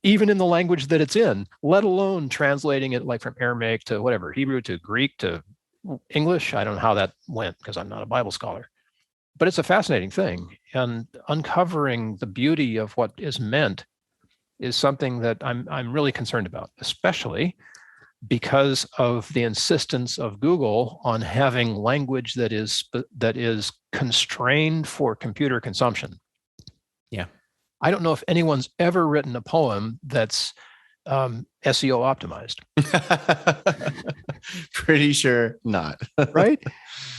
even in the language that it's in, let alone translating it like from Aramaic to whatever, Hebrew to Greek to English. I don't know how that went because I'm not a Bible scholar, but it's a fascinating thing. And uncovering the beauty of what is meant is something that I'm really concerned about, especially because of the insistence of Google on having language that is constrained for computer consumption. Yeah. I don't know if anyone's ever written a poem that's SEO optimized. Pretty sure not. Right?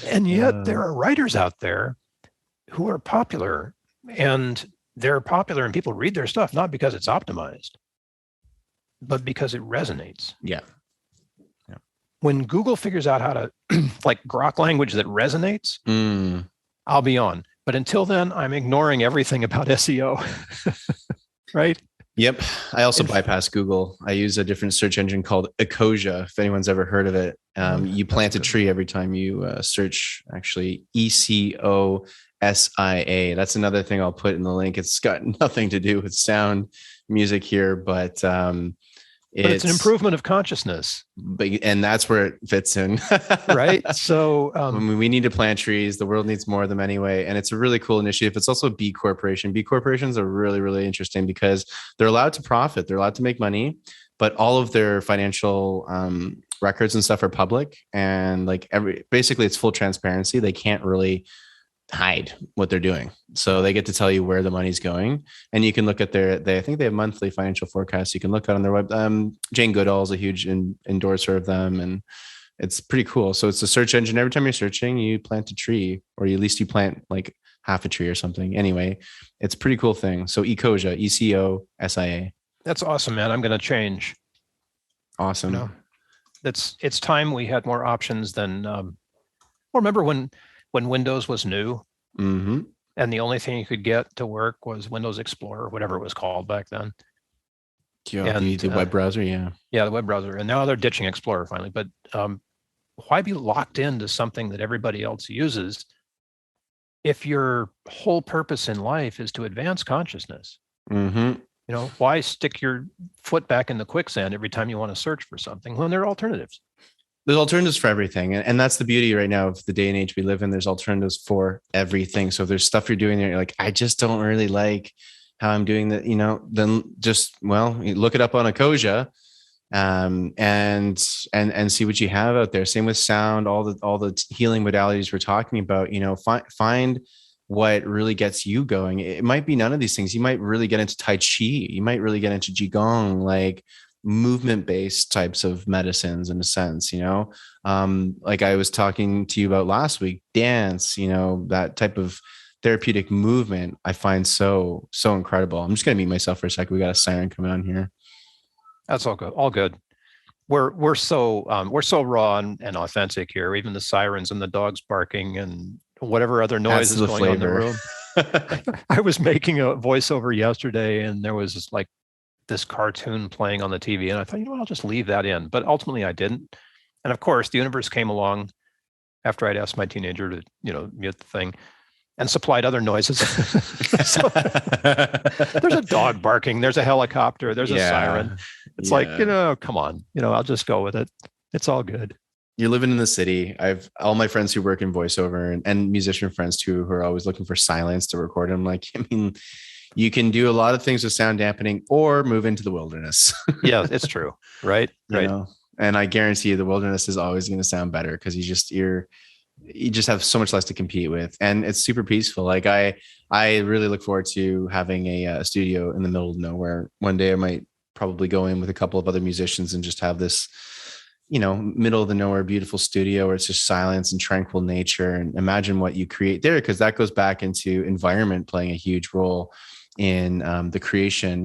And yet there are writers out there who are popular, and they're popular and people read their stuff, not because it's optimized, but because it resonates. Yeah. When Google figures out how to like grok language that resonates, I'll be on. But until then, I'm ignoring everything about SEO. Right? Yep. I also bypass Google. I use a different search engine called Ecosia. If anyone's ever heard of it, you plant a tree every time you search. Actually, Ecosia. That's another thing I'll put in the link. It's got nothing to do with sound music here, but it's an improvement of consciousness. And that's where it fits in. Right. So we need to plant trees. The world needs more of them anyway. And it's a really cool initiative. It's also a B corporation. B corporations are really, really interesting because they're allowed to profit. They're allowed to make money, but all of their financial records and stuff are public. And like basically it's full transparency. They can't really hide what they're doing. So they get to tell you where the money's going. And you can look at I think they have monthly financial forecasts. You can look at on their web. Jane Goodall is a huge endorser of them. And it's pretty cool. So it's a search engine. Every time you're searching, you plant a tree, or at least you plant like half a tree or something. Anyway, it's a pretty cool thing. So Ecosia, Ecosia. That's awesome, man. I'm going to change. Awesome. It's time we had more options than, remember when Windows was new, and the only thing you could get to work was Windows Explorer, whatever it was called back then. Yeah, the web browser, yeah, the web browser. And now they're ditching Explorer finally. But why be locked into something that everybody else uses if your whole purpose in life is to advance consciousness? Why stick your foot back in the quicksand every time you want to search for something when there are alternatives? There's alternatives for everything. And that's the beauty right now of the day and age we live in. There's alternatives for everything. So if there's stuff you're doing there, you're like, I just don't really like how I'm doing that, then just, you look it up on Ecosia, and see what you have out there. Same with sound, all the healing modalities we're talking about, find what really gets you going. It might be none of these things. You might really get into Tai Chi. You might really get into Qigong, like movement-based types of medicines in a sense, like I was talking to you about last week, dance, that type of therapeutic movement I find so incredible. I'm just going to mute myself for a second. We got a siren coming on here. That's all good. All good. We're so raw and authentic here. Even the sirens and the dogs barking and whatever other noise is going on in the room. I was making a voiceover yesterday, and there was this cartoon playing on the TV, and I thought, I'll just leave that in. But ultimately I didn't. And of course, the universe came along after I'd asked my teenager to, mute the thing, and supplied other noises. So, there's a dog barking, there's a helicopter, there's a siren. It's come on, I'll just go with it. It's all good. You're living in the city. I've all my friends who work in voiceover and musician friends too, who are always looking for silence to record. I'm like, you can do a lot of things with sound dampening or move into the wilderness. Yeah, it's true. Right. Right. And I guarantee you the wilderness is always going to sound better because you just have so much less to compete with. And it's super peaceful. Like I really look forward to having a studio in the middle of nowhere. One day I might probably go in with a couple of other musicians and just have this, middle of the nowhere, beautiful studio where it's just silence and tranquil nature, and imagine what you create there. Cause that goes back into environment playing a huge role in the creation,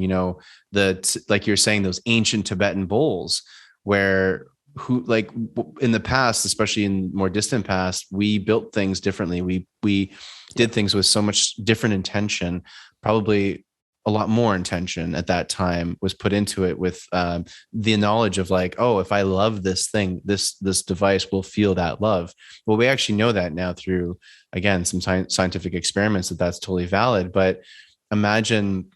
like you're saying, those ancient Tibetan bowls where in the past, especially in more distant past, we built things differently. We did things with so much different intention, probably a lot more intention at that time was put into it with the knowledge of if I love this thing, this device will feel that love. Well, we actually know that now through, again, some scientific experiments that's totally valid. But imagine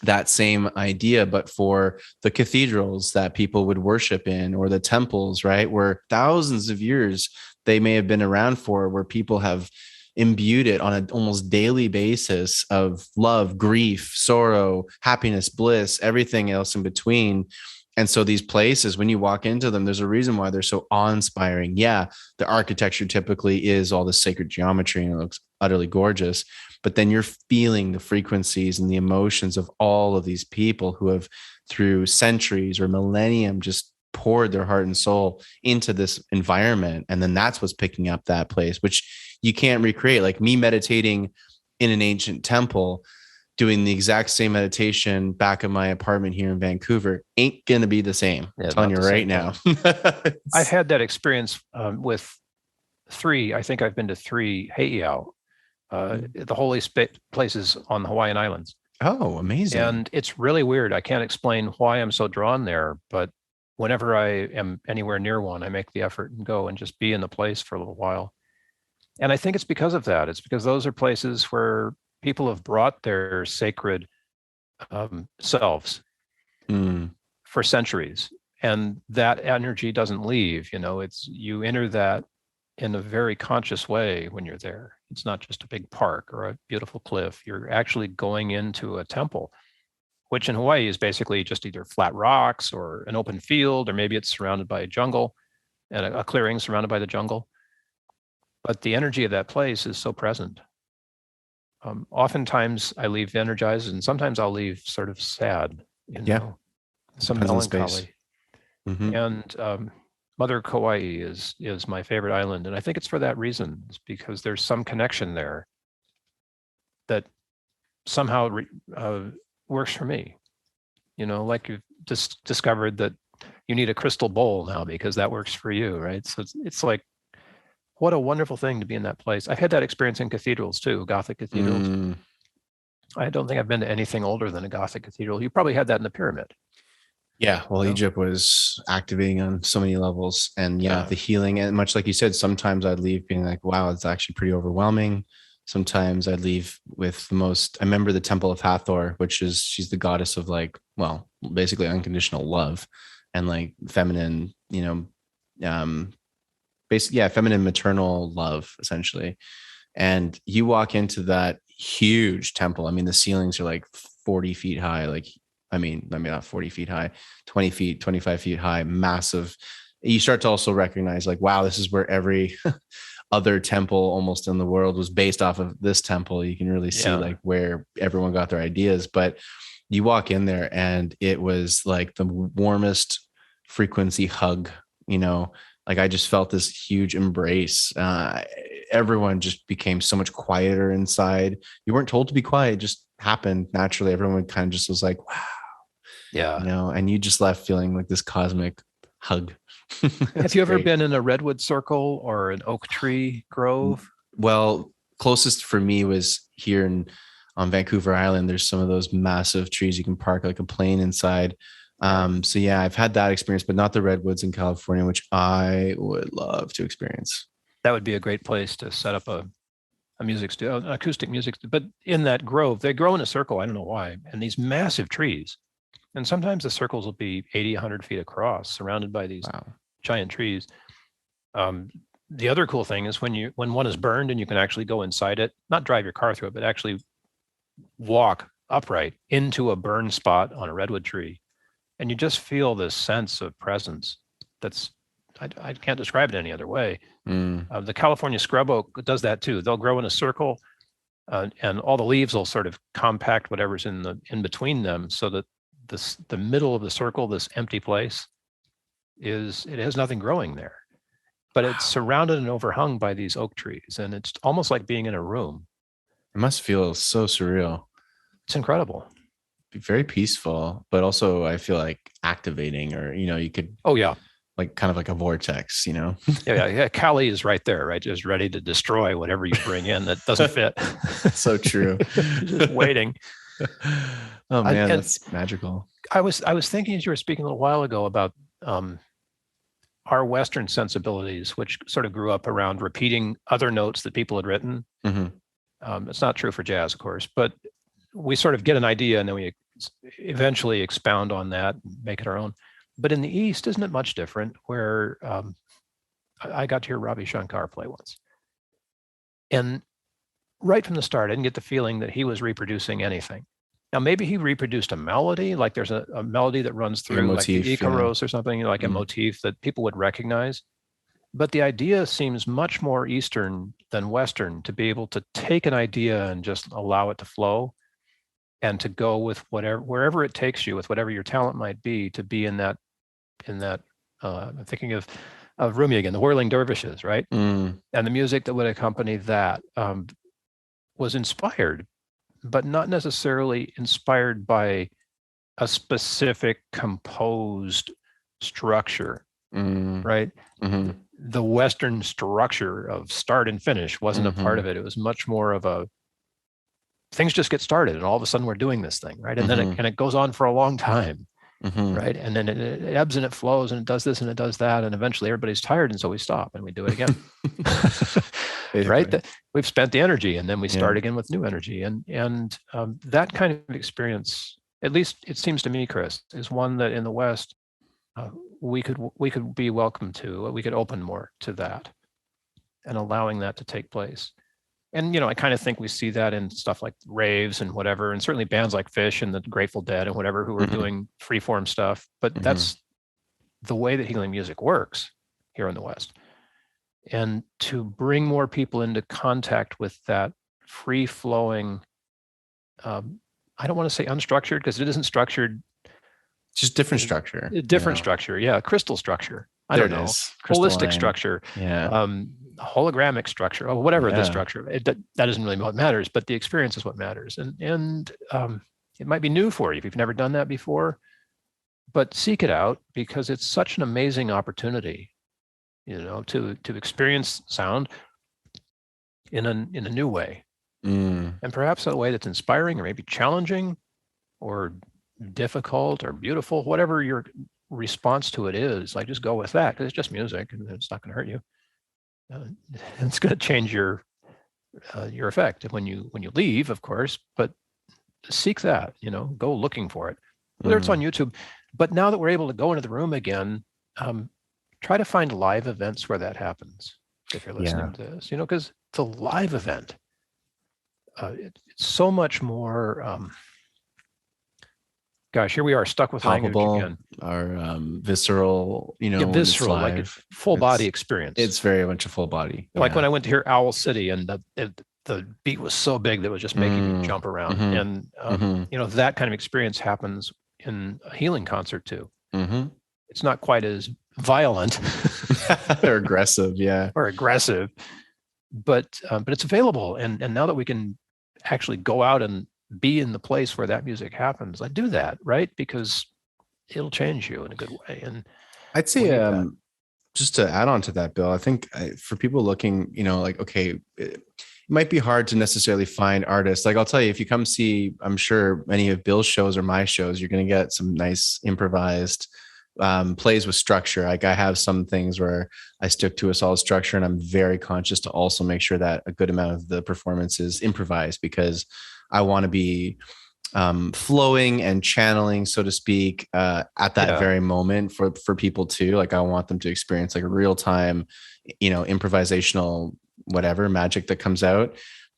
that same idea, but for the cathedrals that people would worship in, or the temples, right? Where thousands of years they may have been around for, where people have imbued it on an almost daily basis of love, grief, sorrow, happiness, bliss, everything else in between. And so these places, when you walk into them, there's a reason why they're so awe-inspiring. Yeah, the architecture typically is all the sacred geometry and it looks utterly gorgeous. But then you're feeling the frequencies and the emotions of all of these people who have through centuries or millennium just poured their heart and soul into this environment. And then that's what's picking up that place, which you can't recreate. Like me meditating in an ancient temple, doing the exact same meditation back in my apartment here in Vancouver ain't going to be the same. I'm telling you right now. I've had that experience with I think I've been to 3 heiau, the holy places on the Hawaiian Islands. Oh, amazing. And it's really weird. I can't explain why I'm so drawn there, but whenever I am anywhere near one, I make the effort and go and just be in the place for a little while. And I think it's because of that. It's because those are places where people have brought their sacred selves for centuries. And that energy doesn't leave. You enter that in a very conscious way when you're there. It's not just a big park or a beautiful cliff. You're actually going into a temple, which in Hawaii is basically just either flat rocks or an open field, or maybe it's surrounded by a jungle and a clearing surrounded by the jungle. But the energy of that place is so present. Oftentimes I leave energized, and sometimes I'll leave sort of sad, some melancholy. Mm-hmm. And Mother Kauai is my favorite island. And I think it's for that reason. It's because there's some connection there that somehow works for me. Like you've just discovered that you need a crystal bowl now because that works for you, right? So it's like, what a wonderful thing to be in that place. I've had that experience in cathedrals too, Gothic cathedrals. I don't think I've been to anything older than a Gothic cathedral. You probably had that in the pyramid. Yeah, well, Egypt was activating on so many levels, and the healing, and much like you said, sometimes I'd leave being like, wow, it's actually pretty overwhelming. Sometimes I'd leave with I remember the Temple of Hathor, she's the goddess of basically unconditional love and like feminine, feminine maternal love essentially. And you walk into that huge temple. I mean, the ceilings are like 40 feet high, not 40 feet high, 20 feet, 25 feet high, massive. You start to also recognize like, wow, this is where every other temple almost in the world was based off of this temple. You can really see like where everyone got their ideas. But you walk in there and it was like the warmest frequency hug, like I just felt this huge embrace. Everyone just became so much quieter inside. You weren't told to be quiet. It just happened naturally. Everyone kind of just was like, wow. Yeah. And you just left feeling like this cosmic hug. Have you ever been in a redwood circle or an oak tree grove? Well, closest for me was here on Vancouver Island. There's some of those massive trees you can park like a plane inside. So yeah, I've had that experience, but not the redwoods in California, which I would love to experience. That would be a great place to set up a music studio, an acoustic music studio. But in that grove, they grow in a circle. I don't know why. And these massive trees. And sometimes the circles will be 80, 100 feet across, surrounded by these giant trees. The other cool thing is when one is burned and you can actually go inside it, not drive your car through it, but actually walk upright into a burn spot on a redwood tree. And you just feel this sense of presence I can't describe it any other way. The California scrub oak does that too. They'll grow in a circle and all the leaves will sort of compact whatever's in between them so that the middle of the circle, this empty place, it has nothing growing there. But it's surrounded and overhung by these oak trees. And it's almost like being in a room. It must feel so surreal. It's incredible. Be very peaceful, but also I feel like activating, or, you could. Oh, yeah. Like kind of like a vortex, Yeah. Kali is right there, right? Just ready to destroy whatever you bring in that doesn't fit. So true. Just waiting. Oh man, that's magical. I was thinking as you were speaking a little while ago about our Western sensibilities, which sort of grew up around repeating other notes that people had written. Mm-hmm. It's not true for jazz, of course, but we sort of get an idea and then we eventually expound on that, and make it our own. But in the East, isn't it much different? Where I got to hear Ravi Shankar play once. And right from the start, I didn't get the feeling that he was reproducing anything. Now, maybe he reproduced a melody, like there's a melody that runs through, motif, like the Icaros or something, like a motif that people would recognize. But the idea seems much more Eastern than Western, to be able to take an idea and just allow it to flow, and to go with wherever it takes you, with whatever your talent might be, to be in that. I'm thinking of Rumi again, the Whirling Dervishes, right? And the music that would accompany that was inspired, but not necessarily inspired by a specific composed structure, right? The Western structure of start and finish wasn't a part of it. It was much more of a, things just get started and all of a sudden we're doing this thing, right? And then it goes on for a long time, right? And then it ebbs and it flows and it does this and it does that. And eventually everybody's tired. And so we stop and we do it again, right? We've spent the energy and then we start again with new energy. And that kind of experience, at least it seems to me, Chris, is one that in the West, we could be welcome to. We could open more to that and allowing that to take place. And, I kind of think we see that in stuff like raves and whatever, and certainly bands like Fish and the Grateful Dead and whatever, who are doing freeform stuff. But that's the way that healing music works here in the West. And to bring more people into contact with that free-flowing, I don't want to say unstructured, because it isn't structured. Just different structure. Different structure, yeah. Crystal structure. I don't know. Holistic structure. Yeah. Hologramic structure, or whatever the structure. That isn't really what matters, but the experience is what matters. And it might be new for you if you've never done that before, but seek it out, because it's such an amazing opportunity, to experience sound in a new way, and perhaps a way that's inspiring, or maybe challenging, or difficult, or beautiful. Whatever your response to it is, like, just go with that, because it's just music and it's not going to hurt you. It's going to change your effect when you leave, of course, but seek that, go looking for it, whether it's on YouTube. But now that we're able to go into the room again, try to find live events where that happens, if you're listening to this, because it's a live event. It's so much more, gosh, here we are stuck with palpable, language again. Our visceral, visceral, like a full body experience. It's very much a full body. Like when I went to hear Owl City, and the beat was so big that it was just making me jump around. And that kind of experience happens in a healing concert too. It's not quite as violent or aggressive, but it's available. And now that we can actually go out and be in the place where that music happens, I do that, right? Because it'll change you in a good way. And I'd say, just to add on to that, Bill, I think for people looking, like, okay, it might be hard to necessarily find artists. Like, I'll tell you, if you come see, I'm sure many of Bill's shows or my shows, you're going to get some nice improvised plays with structure. Like, I have some things where I stick to a solid structure, and I'm very conscious to also make sure that a good amount of the performance is improvised, because I want to be flowing and channeling, so to speak, at that very moment for people too. Like, I want them to experience like a real time, improvisational, whatever magic that comes out.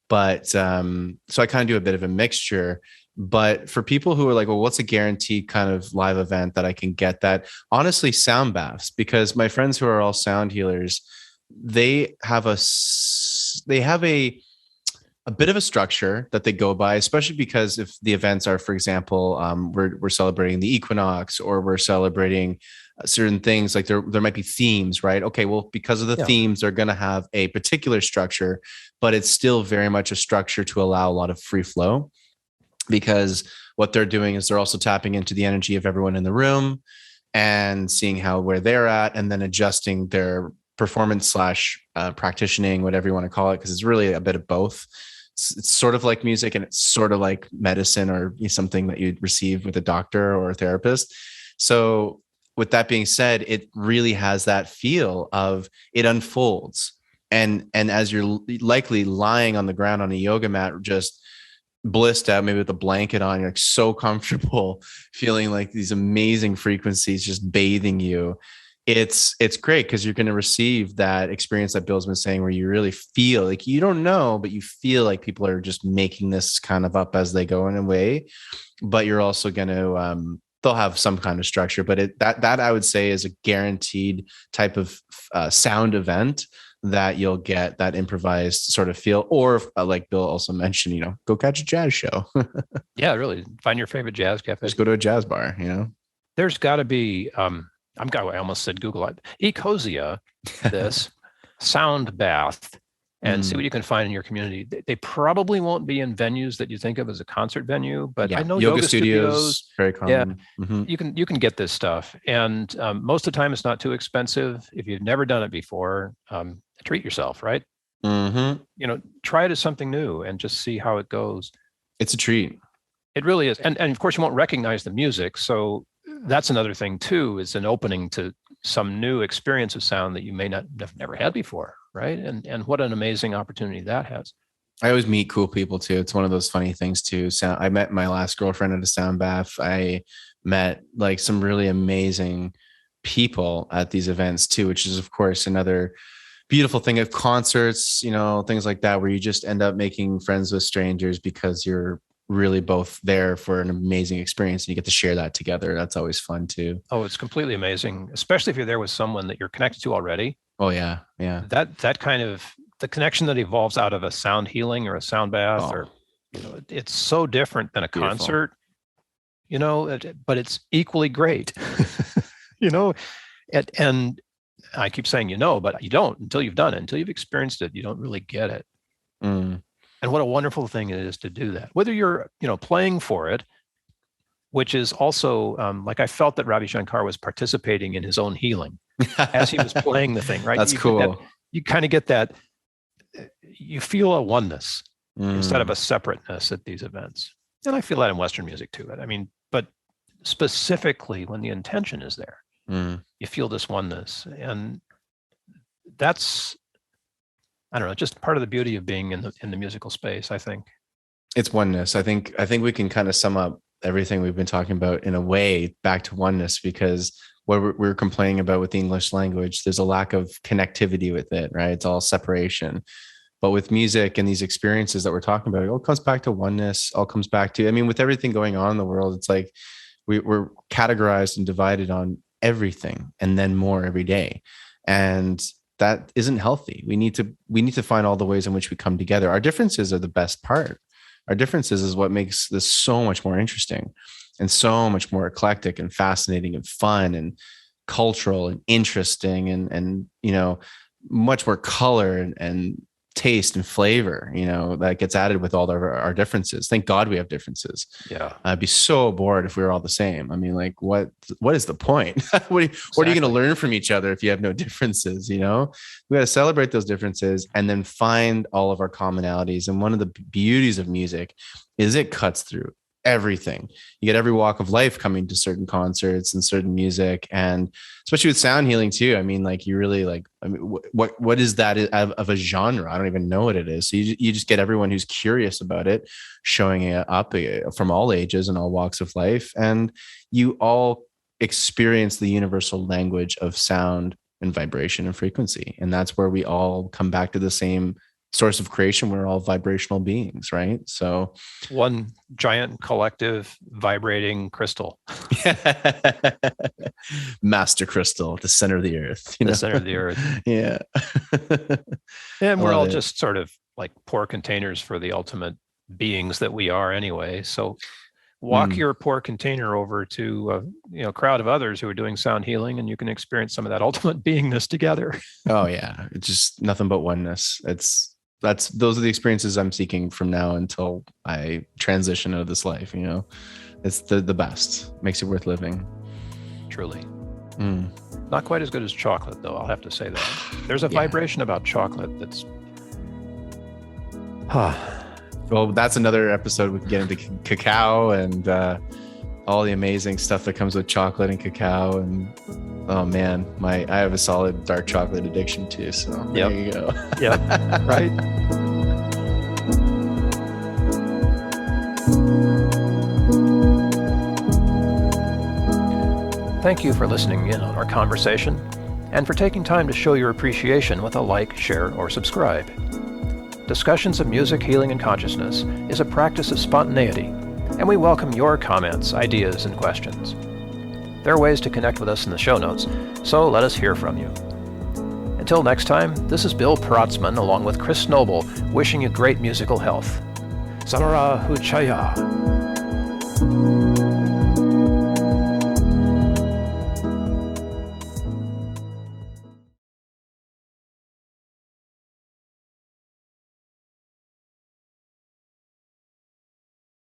But so I kind of do a bit of a mixture. But for people who are like, well, what's a guaranteed kind of live event that I can get that? Honestly, sound baths, because my friends who are all sound healers, they have a bit of a structure that they go by, especially because if the events are, for example, we're celebrating the equinox, or we're celebrating certain things, like there might be themes, right? Okay, well, because of the themes, they're going to have a particular structure, but it's still very much a structure to allow a lot of free flow, because what they're doing is they're also tapping into the energy of everyone in the room and seeing where they're at, and then adjusting their performance / practitioning, whatever you want to call it, because it's really a bit of both. It's sort of like music, and it's sort of like medicine, or something that you'd receive with a doctor or a therapist. So with that being said, it really has that feel of it unfolds. And as you're likely lying on the ground on a yoga mat, just blissed out, maybe with a blanket on, you're like so comfortable, feeling like these amazing frequencies just bathing you. It's great, because you're going to receive that experience that Bill's been saying, where you really feel like, you don't know, but you feel like people are just making this kind of up as they go in a way, but you're also going to they'll have some kind of structure, but that I would say is a guaranteed type of sound event that you'll get that improvised sort of feel. Or like Bill also mentioned, go catch a jazz show. Yeah, really. Find your favorite jazz cafe. Just go to a jazz bar, There's got to be, I almost said Google, Ecosia, this sound bath, and see what you can find in your community. They probably won't be in venues that you think of as a concert venue, but I know yoga studios, very common. Yeah, you can get this stuff, and most of the time it's not too expensive. If you've never done it before, treat yourself, right? Try it as something new and just see how it goes. It's a treat. It really is, and of course you won't recognize the music, so that's another thing too. Is an opening to some new experience of sound that you may not have never had before, right? And what an amazing opportunity that has. I always meet cool people too. It's one of those funny things too. So I met my last girlfriend at a sound bath. I met like some really amazing people at these events too, which is of course another beautiful thing of concerts, things like that, where you just end up making friends with strangers because you're really both there for an amazing experience and you get to share that together. That's always fun too. Oh, it's completely amazing, especially if you're there with someone that you're connected to already. Oh yeah. That kind of the connection that evolves out of a sound healing or a sound bath, or it's so different than a concert. But it's equally great. And I keep saying but you don't until you've done it, until you've experienced it. You don't really get it. And what a wonderful thing it is to do that, whether you're, playing for it, which is also like I felt that Ravi Shankar was participating in his own healing as he was playing the thing, right? That's cool. You kind of get that, you feel a oneness instead of a separateness at these events. And I feel that in Western music too. But specifically when the intention is there, you feel this oneness. And that's, I don't know, just part of the beauty of being in the musical space, I think. It's oneness. I think we can kind of sum up everything we've been talking about in a way back to oneness, because what we're complaining about with the English language, there's a lack of connectivity with it, right? It's all separation. But with music and these experiences that we're talking about, it all comes back to oneness, all comes back to, with everything going on in the world, it's like we're categorized and divided on everything and then more every day. And that isn't healthy. We need to find all the ways in which we come together. Our differences are the best part. Our differences is what makes this so much more interesting and so much more eclectic and fascinating and fun and cultural and interesting and much more color and taste and flavor, that gets added with all our differences. Thank God we have differences. Yeah. I'd be so bored if we were all the same. What is the point? What are you going to learn from each other if you have no differences? We got to celebrate those differences and then find all of our commonalities. And one of the beauties of music is it cuts through everything. You get every walk of life coming to certain concerts and certain music, and especially with sound healing too. You really what is that of a genre? I don't even know what it is. So you just get everyone who's curious about it, showing it up from all ages and all walks of life, and you all experience the universal language of sound and vibration and frequency, and that's where we all come back to the same source of creation. We're all vibrational beings, right? So one giant collective vibrating crystal. Master crystal at the center of the earth. The center of the earth. Yeah. And we're all just sort of like poor containers for the ultimate beings that we are anyway. So walk your poor container over to a crowd of others who are doing sound healing, and you can experience some of that ultimate beingness together. Oh yeah. It's just nothing but oneness. Those are the experiences I'm seeking from now until I transition out of this life. It's the best. Makes it worth living. Truly. Not quite as good as chocolate, though. I'll have to say that. There's a vibration about chocolate that's. Well, that's another episode. We can get into cacao and all the amazing stuff that comes with chocolate and cacao. And oh man, I have a solid dark chocolate addiction too. So there you go. Yeah, right. Thank you for listening in on our conversation and for taking time to show your appreciation with a like, share, or subscribe. Discussions of Music, Healing, and Consciousness is a practice of spontaneity, and we welcome your comments, ideas, and questions. There are ways to connect with us in the show notes, so let us hear from you. Until next time, this is Bill Protzmann along with Chris Noble wishing you great musical health. Samara Huchaya.